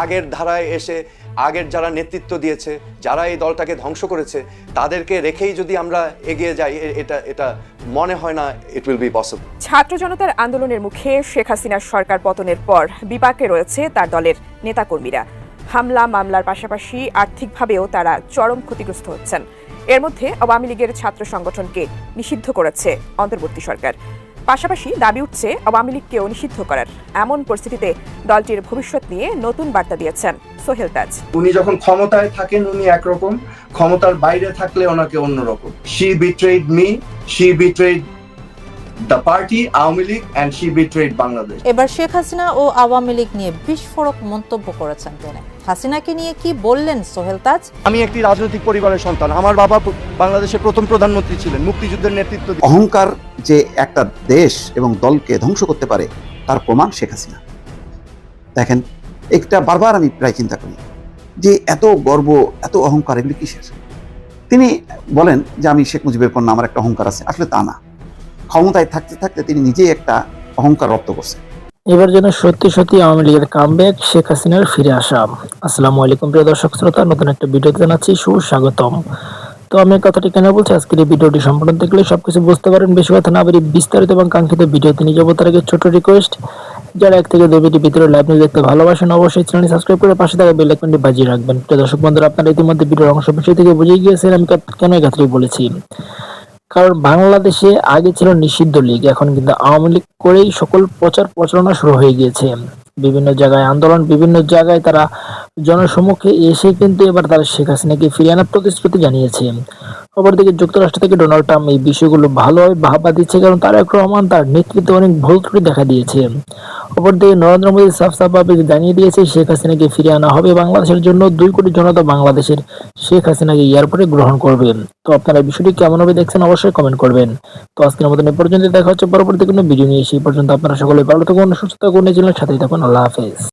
আগের ধারায় এসে আগের যারা নেতৃত্ব দিয়েছে, যারা এই দলটাকে ধ্বংস করেছে, তাদেরকে রেখেই যদি আমরা এগিয়ে যাই, এটা মনে হয় না ইট উইল বি পসিবল। ছাত্র জনতার আন্দোলনের মুখে শেখ হাসিনার সরকার পতনের পর বিপাকে রয়েছে তার দলের নেতাকর্মীরা। হামলা মামলার পাশাপাশি আর্থিকভাবেও তারা চরম ক্ষতিগ্রস্ত হচ্ছেন। এর মধ্যে আওয়ামী লীগের ছাত্র সংগঠনকে নিষিদ্ধ করেছে অন্তর্বর্তী সরকার। পাশাপাশি দাবি উঠছে আওয়ামী লীগকেও নিষিদ্ধ করার। এমন পরিস্থিতিতে দলটির ভবিষ্যৎ নিয়ে নতুন বার্তা দিয়েছেন সোহেল তাজ। উনি যখন ক্ষমতায় থাকেন উনি একরকম, ক্ষমতার বাইরে থাকলে ওনাকে অন্যরকম। She betrayed me, she betrayed the party Awami League and she betrayed Bangladesh. এবার শেখ হাসিনা ও আওয়ামী লীগ নিয়ে বিস্ফোরক মন্তব্য করেছেন তিনি। হাসিনাকে নিয়ে কি বললেন সোহেল তাজ? আমি একটি রাজনৈতিক পরিবারের সন্তান। আমার বাবা বাংলাদেশের প্রথম প্রধানমন্ত্রী ছিলেন, মুক্তিযুদ্ধের নেতৃত্ব। অহংকার যে একটা দেশ এবং দলকে ধ্বংস করতে পারে তার প্রমাণ শেখ হাসিনা। দেখেন, একটা বারবার আমি প্রায় চিন্তা করি যে এত গর্ব, এত অহংকার, এগুলি কিসের? তিনি বলেন যে আমি শেখ মুজিবের কন্যা, আমার একটা অহংকার আছে। আসলে তা না, ক্ষমতায় থাকতে থাকতে তিনি নিজেই একটা অহংকার রপ্ত করছেন। এবার যেন সত্যি সত্যি আওয়ামী লীগের কামব্যাক, শেখ হাসিনার ফিরে আসা। আসসালামু আলাইকুম প্রিয় দর্শক শ্রোতা, নতুন একটা ভিডিওতে জানাচ্ছি সুস্বাগতম। তো আমি কথাটি কেন বলছি, আজকের এই ভিডিওটি সম্পূর্ণ দেখলে সবকিছু বুঝতে পারেন। বেশি কথা না বেরিয়ে বিস্তারিত এবং কাঙ্ক্ষিত ভিডিওতে নিয়ে যাবো। তার আগে ছোট রিকোয়েস্ট, যারা 1 থেকে 2 মিনিটের ভিতরে লাইভ নিউজ দেখতে ভালোবাসেন অবশ্যই চ্যানেলটি সাবস্ক্রাইব করে পাশে থাকা বেল আইকনটি বাজিয়ে রাখবেন। প্রিয় দর্শক বন্ধুরা, আপনারা ইতিমধ্যে ভিডিওর অংশ বিষয় থেকে বুঝে গিয়েছেন আমি কেন এই কথাটি বলেছি। কারণ বাংলাদেশে আগে ছিল নিষিদ্ধ লীগ, এখন কিন্তু আওয়ামী লীগ করেই সকল প্রচার প্রচারণা শুরু হয়ে গিয়েছে। বিভিন্ন জায়গায় আন্দোলন, বিভিন্ন জায়গায় তারা জনসম্মুখে এসে কিন্তু এবার তারা শেখ হাসিনাকে ফিরিয়ে আনার প্রতিশ্রুতি জানিয়েছে। অপরদিকে যুক্তরাষ্ট্র থেকে ডোনাল্ড ট্রাম্প এই বিষয়গুলো ভালোভাবে বাহবা দিচ্ছে, কারণ তারেক রহমান তার নেতৃত্বে অনেক ভুল ত্রুটি দেখা দিয়েছে। অপরদিকে নরেন্দ্র মোদী সাফভাবে জানিয়ে দিয়েছে শেখ হাসিনাকে ফিরিয়ে আনা হবে। বাংলাদেশের জন্য 2 কোটি জনতা বাংলাদেশের শেখ হাসিনাকে এয়ারপোর্টে গ্রহণ করবে। তো আপনারা বিষয়টি কেমন হবে দেখছেন অবশ্যই কমেন্ট করবেন। তো আজকের মতন এই পর্যন্ত, দেখা হচ্ছে পরবর্তী কোনো ভিডিও নিয়ে। সেই পর্যন্ত আপনারা সকলে ভালো থাকুন, সুস্থ থাকুন, চ্যানেলের সাথেই থাকুন। আল্লাহ হাফেজ।